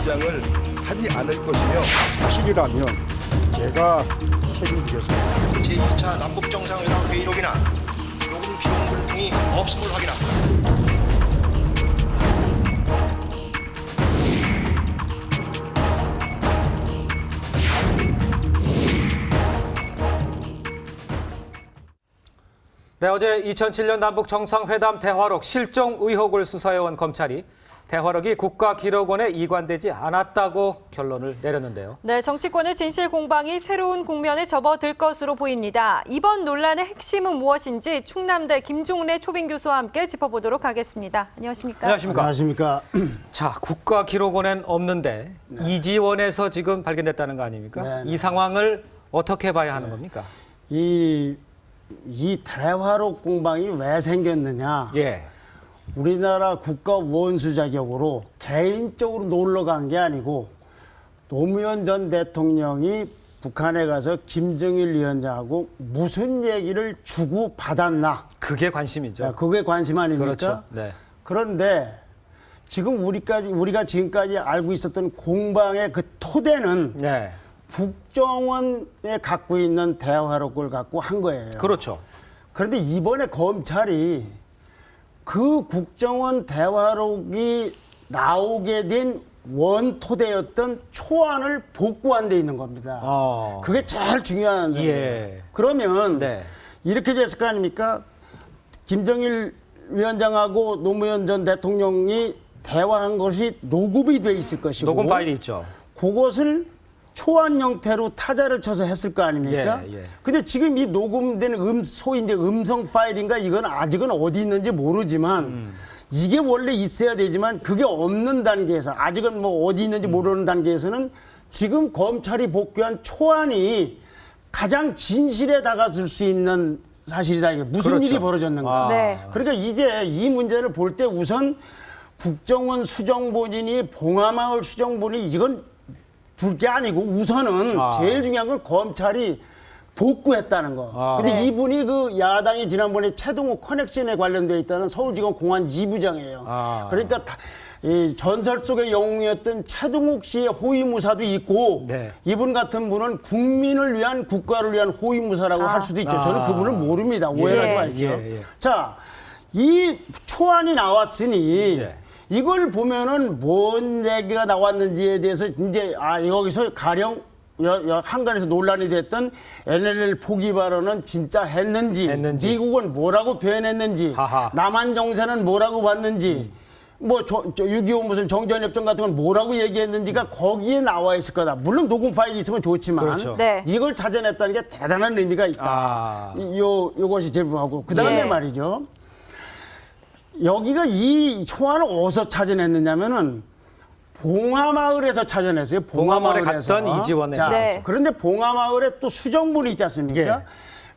위원장을 하지 않을 것이며 사실이라면 제가 책임지겠습니다. 제2차 남북정상회담 회의록이나 녹음 기록물 등이 없음을 확인합니다. 네, 어제 2007년 남북 정상회담 대화록 실종 의혹을 수사해온 검찰이 대화록이 국가기록원에 이관되지 않았다고 결론을 내렸는데요. 네, 정치권의 진실 공방이 새로운 국면에 접어들 것으로 보입니다. 이번 논란의 핵심은 무엇인지 충남대 김종래 초빙 교수와 함께 짚어보도록 하겠습니다. 안녕하십니까? 안녕하십니까? 안녕하십니까. 자, 국가기록원엔 없는데 이지원에서 지금 발견됐다는 거 아닙니까? 네, 네. 이 상황을 어떻게 봐야 하는 겁니까? 이 대화록 공방이 왜 생겼느냐. 예. 우리나라 국가 원수 자격으로 개인적으로 놀러 간 게 아니고 노무현 전 대통령이 북한에 가서 김정일 위원장하고 무슨 얘기를 주고 받았나. 그게 관심이죠. 그게 관심 아닙니까? 그렇죠. 네. 그런데 지금 우리가 지금까지 알고 있었던 공방의 그 토대는 네. 국정원에 갖고 있는 대화록을 갖고 한 거예요. 그렇죠. 그런데 이번에 검찰이 그 국정원 대화록이 나오게 된 원토대였던 초안을 복구한 데 있는 겁니다. 그게 제일 중요한 거예요. 예. 그러면 네. 이렇게 됐을 거 아닙니까? 김정일 위원장하고 노무현 전 대통령이 대화한 것이 녹음이 돼 있을 것이고 녹음 파일이 있죠. 그것을 초안 형태로 타자를 쳐서 했을 거 아닙니까? 예, 예. 근데 지금 이 녹음된 소위 이제 음성 파일인가 이건 아직은 어디 있는지 모르지만 이게 원래 있어야 되지만 그게 없는 단계에서 아직은 뭐 어디 있는지 모르는 단계에서는 지금 검찰이 복귀한 초안이 가장 진실에 다가설 수 있는 사실이다. 이게 무슨 그렇죠. 일이 벌어졌는가. 네. 그러니까 이제 이 문제를 볼 때 우선 국정원 수정본이니 봉화마을 수정본이 이건 둘 게 아니고 우선은 제일 중요한 건 검찰이 복구했다는 거. 근데 네. 이분이 그 야당이 지난번에 최동욱 커넥션에 관련되어 있다는 서울지검 공안 2부장이에요. 그러니까 이 전설 속의 영웅이었던 최동욱 씨의 호위무사도 있고 네. 이분 같은 분은 국민을 위한 국가를 위한 호위무사라고 할 수도 있죠. 저는 그분을 모릅니다. 오해하지 마십시오. 예. 자, 이 초안이 나왔으니 예. 이걸 보면은 뭔 얘기가 나왔는지에 대해서 이제 여기서 가령 한간에서 논란이 됐던 NLL 포기 발언은 진짜 했는지. 미국은 뭐라고 표현했는지, 하하. 남한 정세는 뭐라고 봤는지, 뭐 6.25 무슨 정전협정 같은 건 뭐라고 얘기했는지가 거기에 나와 있을 거다. 물론 녹음 파일이 있으면 좋지만 그렇죠. 네. 이걸 찾아냈다는 게 대단한 의미가 있다. 요것이 제일 중요하고 그다음에 예. 말이죠. 여기가 이 초안을 어디서 찾아냈느냐면은 봉화마을에서 찾아냈어요. 봉화마을에 갔던 이지원에서. 자, 네. 그런데 봉화마을에 또 수정본이 있지 않습니까? 예.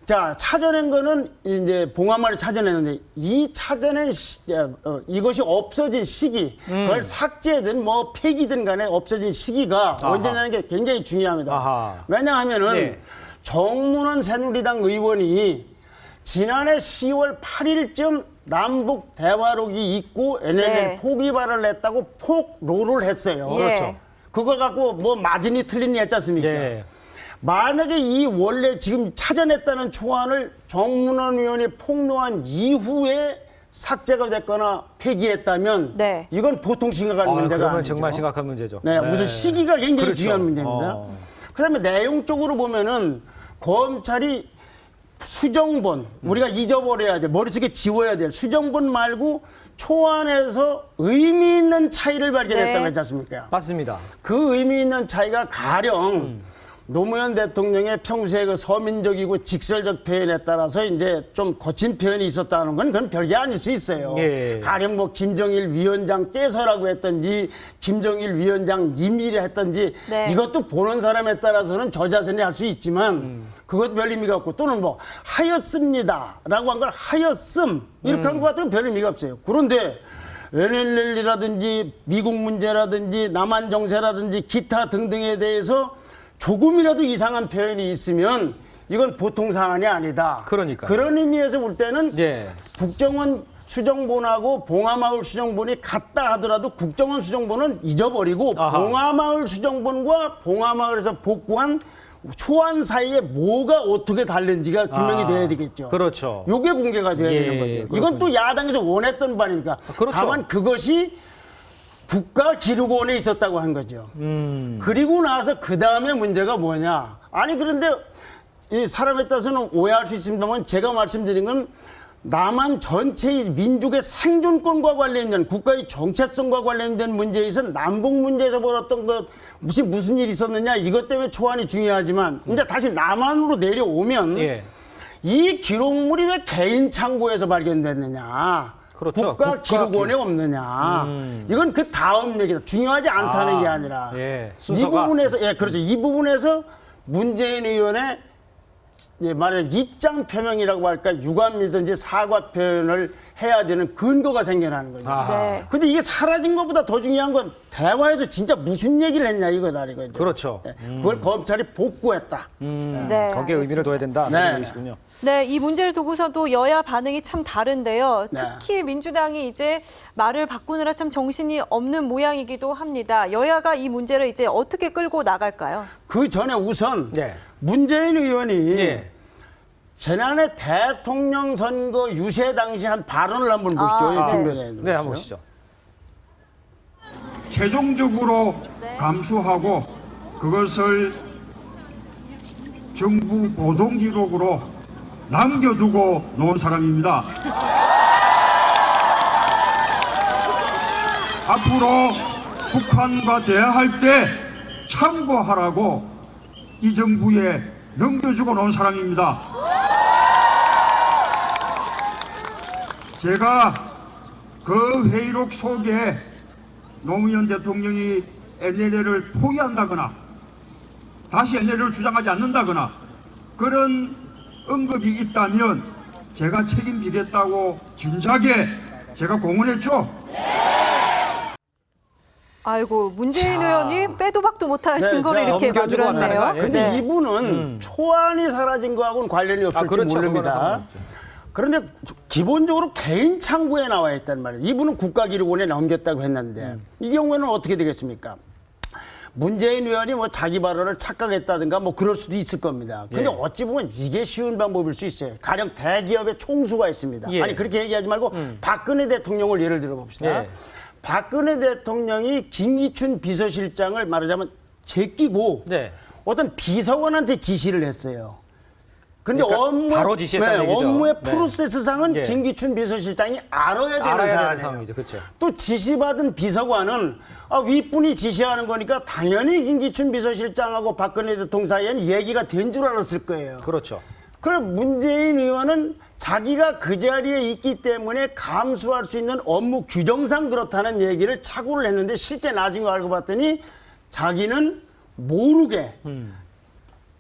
자, 찾아낸 거는 이제 봉화마을에 찾아냈는데 이 찾아낸 이것이 없어진 시기, 그걸 삭제든 뭐 폐기든 간에 없어진 시기가 언제냐는 게 굉장히 중요합니다. 아하. 왜냐하면은 예. 정문원 새누리당 의원이 지난해 10월 8일쯤 남북 대화록이 있고 NLL 네. 포기발을 냈다고 폭로를 했어요. 예. 그렇죠. 그거 갖고 뭐 맞으니 틀리니 했지 않습니까? 예. 만약에 이 원래 지금 찾아냈다는 초안을 정문원 의원이 폭로한 이후에 삭제가 됐거나 폐기했다면 네. 이건 보통 심각한 문제가 그러면 아니죠. 정말 심각한 문제죠. 네, 무슨 시기가 굉장히 그렇죠. 중요한 문제입니다. 그다음에 내용적으로 보면은 검찰이 수정본 우리가 잊어버려야 돼. 머릿속에 지워야 돼. 수정본 말고 초안에서 의미 있는 차이를 발견했다고 네. 했지 않습니까? 맞습니다. 그 의미 있는 차이가 가령 노무현 대통령의 평소에 그 서민적이고 직설적 표현에 따라서 이제 좀 거친 표현이 있었다는 건 그건 별게 아닐 수 있어요. 예. 가령 뭐 김정일 위원장께서라고 했던지 김정일 위원장님이라 했던지 네. 이것도 보는 사람에 따라서는 저자세히 할 수 있지만 그것도 별 의미가 없고 또는 뭐 하였습니다라고 한 걸 하였음 이렇게 한 것 같으면 별 의미가 없어요. 그런데 NLL이라든지 미국 문제라든지 남한 정세라든지 기타 등등에 대해서 조금이라도 이상한 표현이 있으면 이건 보통 사안이 아니다. 그러니까요. 그런 의미에서 볼 때는 예. 국정원 수정본하고 봉하마을 수정본이 같다 하더라도 국정원 수정본은 잊어버리고 아하. 봉하마을 수정본과 봉하마을에서 복구한 초안 사이에 뭐가 어떻게 다른지가 규명이 돼야 되겠죠. 그렇죠. 요게 공개가 돼야 예, 되는 거죠. 그렇군요. 이건 또 야당에서 원했던 바니까. 그렇죠. 다만 그것이 국가기록원에 있었다고 한 거죠. 그리고 나서 그 다음에 문제가 뭐냐. 아니 그런데 이 사람에 따라서는 오해할 수 있습니다만 제가 말씀드린 건 남한 전체의 민족의 생존권과 관련된 국가의 정체성과 관련된 문제에 있어 남북 문제에서 벌었던 것 무슨 일이 있었느냐 이것 때문에 초안이 중요하지만 근데 다시 남한으로 내려오면 예. 이 기록물이 왜 개인 창고에서 발견됐느냐 그렇죠. 국가기록원에 없느냐 이건 그 다음 얘기다. 중요하지 않다는 게 아니라 예. 이 순서가. 부분에서 그렇죠. 이 부분에서 문재인 의원의 말하자면 입장 표명이라고 할까 유감이든지 사과 표현을 해야 되는 근거가 생겨나는 거죠. 아하. 네. 근데 이게 사라진 것보다 더 중요한 건 대화에서 진짜 무슨 얘기를 했냐 이거다 이거죠. 그렇죠. 그걸 검찰이 복구했다. 네, 거기에 의미를 둬야 된다. 네. 그런 얘기시군요. 네, 이 문제를 두고서도 여야 반응이 참 다른데요. 네. 특히 민주당이 이제 말을 바꾸느라 참 정신이 없는 모양이기도 합니다. 여야가 이 문제를 이제 어떻게 끌고 나갈까요? 그 전에 우선 네. 문재인 의원이 예. 지난해 대통령 선거 유세 당시 한 발언을 한번 보시죠. 네. 준비해 네, 한번 보시죠. 최종적으로 네. 감수하고 그것을 정부 보존 기록으로 남겨두고 놓은 사람입니다. 앞으로 북한과 대화할 때 참고하라고 이 정부에 넘겨주고 놓은 사람입니다. 제가 그 회의록 속에 노무현 대통령이 NLL을 포기한다거나 다시 NLL을 주장하지 않는다거나 그런 언급이 있다면 제가 책임지겠다고 진작에 제가 공언했죠. 아이고, 문재인 의원이 빼도 박도 못할 네, 증거를 자, 이렇게 넘겨주고 하는 거 만들었네요. 아니에요? 근데 네. 이분은 초안이 사라진 거하고는 관련이 없을지 그렇죠. 모릅니다. 그거는 상관없죠. 그런데 기본적으로 개인 창고에 나와 있단 말이에요. 이분은 국가기록원에 넘겼다고 했는데 이 경우에는 어떻게 되겠습니까? 문재인 의원이 뭐 자기 발언을 착각했다든가 뭐 그럴 수도 있을 겁니다. 근데 예. 어찌 보면 이게 쉬운 방법일 수 있어요. 가령 대기업의 총수가 있습니다. 예. 아니 그렇게 얘기하지 말고 박근혜 대통령을 예를 들어 봅시다. 예. 박근혜 대통령이 김기춘 비서실장을 말하자면 제끼고 네. 어떤 비서관한테 지시를 했어요. 근데 그러니까 업무의, 바로 지시했다는 얘기죠. 업무의 네. 프로세스상은 예. 김기춘 비서실장이 알아야 되는 알아야 되는 사안이에요. 상황이죠. 그렇죠. 또 지시받은 비서관은 윗분이 지시하는 거니까 당연히 김기춘 비서실장하고 박근혜 대통령 사이에는 얘기가 된 줄 알았을 거예요. 그렇죠. 그럼 문재인 의원은 자기가 그 자리에 있기 때문에 감수할 수 있는 업무 규정상 그렇다는 얘기를 착오를 했는데 실제 나중에 알고 봤더니 자기는 모르게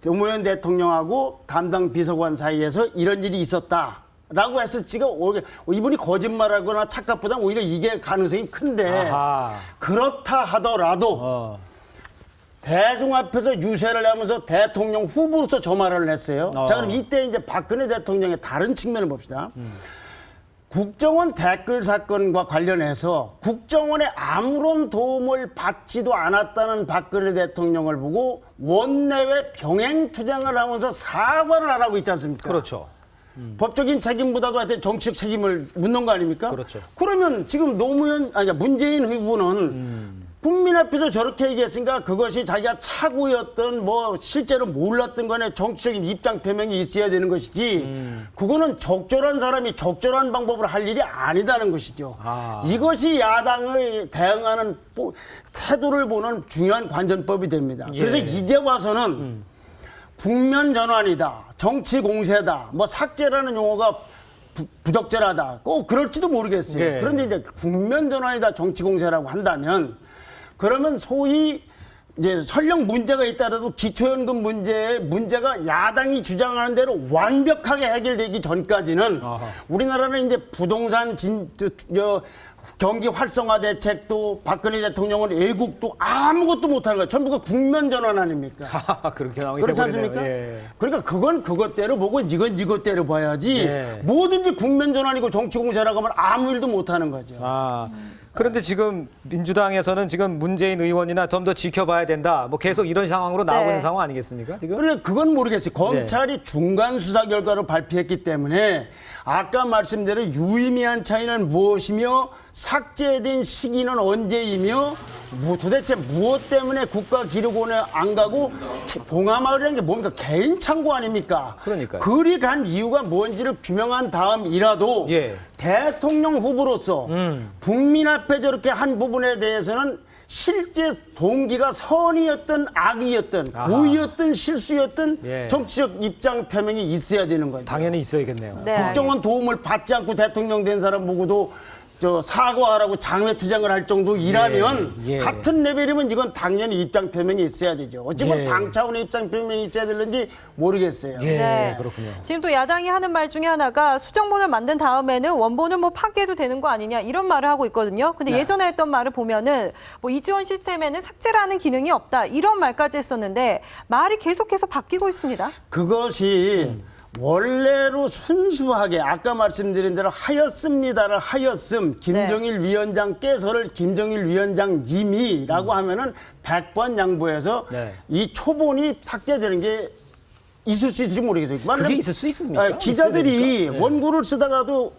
노무현 대통령하고 담당 비서관 사이에서 이런 일이 있었다라고 했을지가 이분이 거짓말하거나 착각보다 오히려 이게 가능성이 큰데 아하. 그렇다 하더라도 대중 앞에서 유세를 하면서 대통령 후보로서 저 말을 했어요. 자, 그럼 이때 이제 박근혜 대통령의 다른 측면을 봅시다. 국정원 댓글 사건과 관련해서 국정원에 아무런 도움을 받지도 않았다는 박근혜 대통령을 보고 원내외 병행 투쟁을 하면서 사과를 하라고 있지 않습니까? 그렇죠. 법적인 책임보다도 하여튼 정치적 책임을 묻는 거 아닙니까? 그렇죠. 그러면 지금 문재인 후보는 국민 앞에서 저렇게 얘기했으니까 그것이 자기가 착오였던 뭐 실제로 몰랐던 거네 정치적인 입장 표명이 있어야 되는 것이지 그거는 적절한 사람이 적절한 방법으로 할 일이 아니다는 것이죠. 이것이 야당을 대응하는 태도를 보는 중요한 관전법이 됩니다. 그래서 이제 와서는 국면 전환이다, 정치 공세다, 뭐 삭제라는 용어가 부적절하다, 꼭 그럴지도 모르겠어요. 예. 그런데 이제 국면 전환이다, 정치 공세라고 한다면 그러면 소위 이제 설령 문제가 있다라도 기초연금 문제가 야당이 주장하는 대로 완벽하게 해결되기 전까지는 우리나라는 이제 부동산 경기 활성화 대책도 박근혜 대통령은 애국도 아무것도 못하는 거예요. 전부가 국면 전환 아닙니까? 그렇게 나오게 그렇지 돼버리네요. 않습니까? 예. 그러니까 그건 그것대로 보고 이건 이것대로 봐야지 예. 뭐든지 국면 전환이고 정치 공세라고 하면 아무 일도 못하는 거죠. 그런데 지금 민주당에서는 지금 문재인 의원이나 좀 더 지켜봐야 된다. 뭐 계속 이런 상황으로 나오고 있는 상황 아니겠습니까? 지금? 그래 그건 모르겠어요. 검찰이 중간 수사 결과를 발표했기 때문에 아까 말씀대로 유의미한 차이는 무엇이며 삭제된 시기는 언제이며 도대체 무엇 때문에 국가기록원에 안 가고 봉하마을이라는 게 뭡니까? 개인 창고 아닙니까? 그러니까요. 그리 간 이유가 뭔지를 규명한 다음이라도 예. 대통령 후보로서 국민 앞에 저렇게 한 부분에 대해서는 실제 동기가 선이었든 악이었든 고의였든 실수였든 예. 정치적 입장 표명이 있어야 되는 거죠. 당연히 있어야겠네요. 네, 국정원 도움을 받지 않고 대통령 된 사람 보고도 사과하라고 장외투쟁을 할 정도이라면 예, 예. 같은 레벨이면 이건 당연히 입장 표명이 있어야 되죠. 어찌 예. 당 차원의 입장 표명이 있어야 되는지 모르겠어요. 예, 네. 그렇군요. 지금 또 야당이 하는 말 중에 하나가 수정본을 만든 다음에는 원본을 뭐 파기해도 되는 거 아니냐 이런 말을 하고 있거든요. 근데 네. 예전에 했던 말을 보면은 뭐 이지원 시스템에는 삭제라는 기능이 없다 이런 말까지 했었는데 말이 계속해서 바뀌고 있습니다. 그것이 원래로 순수하게 아까 말씀드린 대로 하였습니다를 하였음 김정일 위원장께서를 김정일 위원장님이라고 하면은 100번 양보해서 네. 이 초본이 삭제되는 게 있을 수 있을지 모르겠어요. 그게 있을 수 있습니까? 기자들이 있어야 됩니까? 네. 원고를 쓰다가도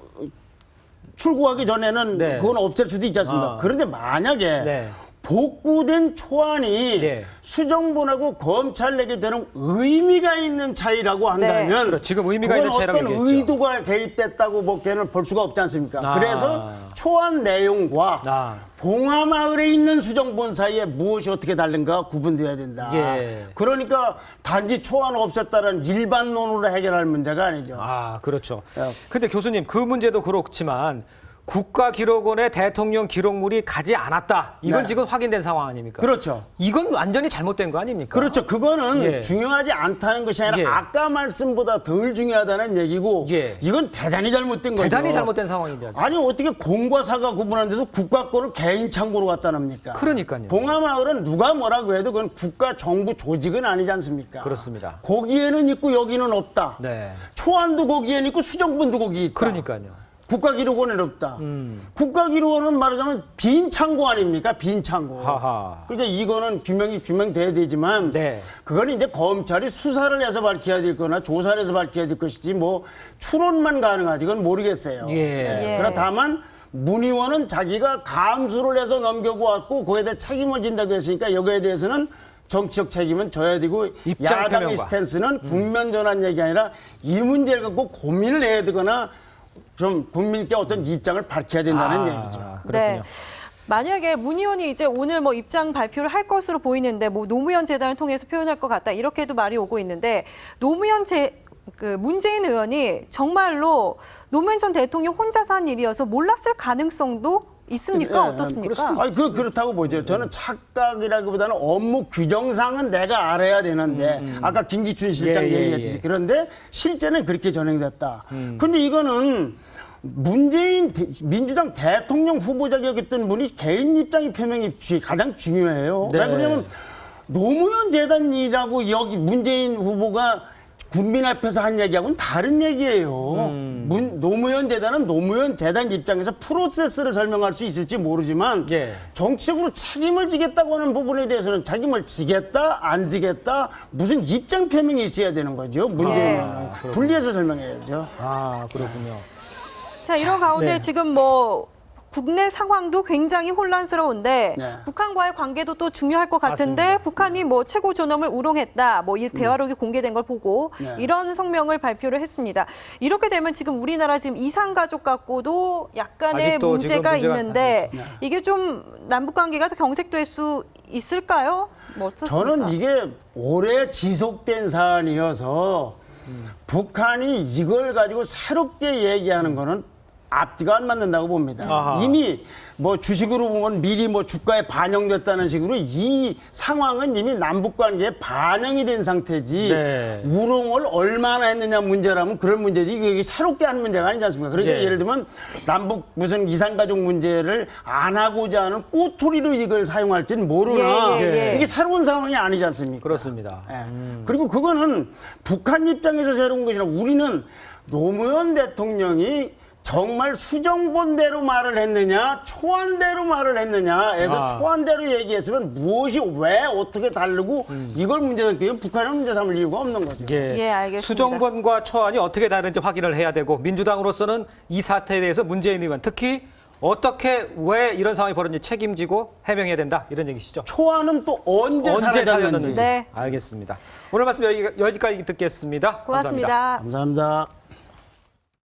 출고하기 전에는 네. 그건 없앨 수도 있지 않습니까? 그런데 만약에 네. 복구된 초안이 네. 수정본하고 검찰 내게 되는 의미가 있는 차이라고 한다면 그렇죠. 지금 의미가 그건 있는 차이라고 어떤 얘기했죠. 의도가 개입됐다고 보기에는 볼 수가 없지 않습니까? 그래서 초안 내용과 봉하마을에 있는 수정본 사이에 무엇이 어떻게 다른가 구분돼야 된다. 예. 그러니까 단지 초안 없앴다는 일반론으로 해결할 문제가 아니죠. 그렇죠. 예. 근데 교수님 그 문제도 그렇지만 국가기록원에 대통령 기록물이 가지 않았다. 이건 네. 지금 확인된 상황 아닙니까? 그렇죠. 이건 완전히 잘못된 거 아닙니까? 그렇죠. 그거는 예. 중요하지 않다는 것이 아니라 예. 아까 말씀보다 덜 중요하다는 얘기고 예. 이건 대단히 잘못된 거죠. 대단히 잘못된 상황이죠. 아니 어떻게 공과 사가 구분하는데도 국가권을 개인 창고로 갖다 놉니까? 그러니까요. 봉하마을은 누가 뭐라고 해도 그건 국가 정부 조직은 아니지 않습니까? 그렇습니다. 거기에는 있고 여기는 없다. 네. 초안도 거기에는 있고 수정본도 거기 있다. 그러니까요. 국가기록원에는 없다. 국가기록원은 말하자면 빈 창고 아닙니까? 빈 창고. 하하. 그러니까 이거는 규명돼야 되지만 네. 그거는 이제 검찰이 수사를 해서 밝혀야 될 거나 조사를 해서 밝혀야 될 것이지 뭐 추론만 가능하지 그건 모르겠어요. 예. 그러나 다만 문 의원은 자기가 감수를 해서 넘겨고 왔고 거기에 대해 책임을 진다고 했으니까 여기에 대해서는 정치적 책임은 져야 되고 입장 야당의 표명과. 스탠스는 국면 전환 얘기 아니라 이 문제를 갖고 고민을 해야 되거나 좀 국민께 어떤 입장을 밝혀야 된다는 얘기죠. 그렇군요. 네. 만약에 문 의원이 이제 오늘 뭐 입장 발표를 할 것으로 보이는데 뭐 노무현 재단을 통해서 표현할 것 같다 이렇게도 말이 오고 있는데 문재인 의원이 정말로 노무현 전 대통령 혼자서 한 일이어서 몰랐을 가능성도 있습니까? 어떻습니까? 아니 그렇다고 보죠. 저는 착각이라기보다는 업무 규정상은 내가 알아야 되는데 아까 김기춘 실장 얘기했듯이 그런데 실제는 그렇게 전행됐다. 그런데 이거는 민주당 대통령 후보자격이었던 분이 개인 입장의 표명이 가장 중요해요. 네. 왜 그러냐면 노무현 재단이라고 여기 문재인 후보가 국민 앞에서 한 얘기하고는 다른 얘기예요. 노무현 재단은 노무현 재단 입장에서 프로세스를 설명할 수 있을지 모르지만 예. 정치적으로 책임을 지겠다고 하는 부분에 대해서는 책임을 지겠다 안 지겠다 무슨 입장 표명이 있어야 되는 거죠. 문제는 분리해서 설명해야죠. 그렇군요. 자, 이런 가운데 네. 지금 뭐 국내 상황도 굉장히 혼란스러운데 네. 북한과의 관계도 또 중요할 것 같은데 맞습니다. 북한이 뭐 최고 존엄을 우롱했다, 뭐 이 대화록이 공개된 걸 보고 네. 이런 성명을 발표를 했습니다. 이렇게 되면 지금 우리나라 지금 이산 가족 갖고도 약간의 아직도 문제가 지금 문제가 있는데 이게 좀 남북 관계가 더 경색될 수 있을까요? 뭐 어떻습니까? 저는 이게 오래 지속된 사안이어서 북한이 이걸 가지고 새롭게 얘기하는 거는 앞뒤가 안 맞는다고 봅니다. 아하. 이미 뭐 주식으로 보면 미리 뭐 주가에 반영됐다는 식으로 이 상황은 이미 남북 관계에 반영이 된 상태지 네. 우롱을 얼마나 했느냐 문제라면 그런 문제지 이게 새롭게 하는 문제가 아니지 않습니까? 그러니까 예. 예를 들면 남북 무슨 이산가족 문제를 안 하고자 하는 꼬투리로 이걸 사용할지는 모르나 예. 이게 새로운 상황이 아니지 않습니까? 그렇습니다. 예. 그리고 그거는 북한 입장에서 새로운 것이라 우리는 노무현 대통령이 정말 수정본대로 말을 했느냐 초안대로 말을 했느냐 해서 초안대로 얘기했으면 무엇이 왜 어떻게 다르고 이걸 문제 삼기면 북한은 문제 삼을 이유가 없는 거죠. 예, 알겠습니다. 수정권과 초안이 어떻게 다른지 확인을 해야 되고 민주당으로서는 이 사태에 대해서 문재인 의원 특히 어떻게 왜 이런 상황이 벌어졌는지 책임지고 해명해야 된다 이런 얘기시죠. 초안은 또 언제 살렸는지. 사라졌는지. 네. 알겠습니다. 오늘 말씀 여기까지 듣겠습니다. 고맙습니다. 감사합니다.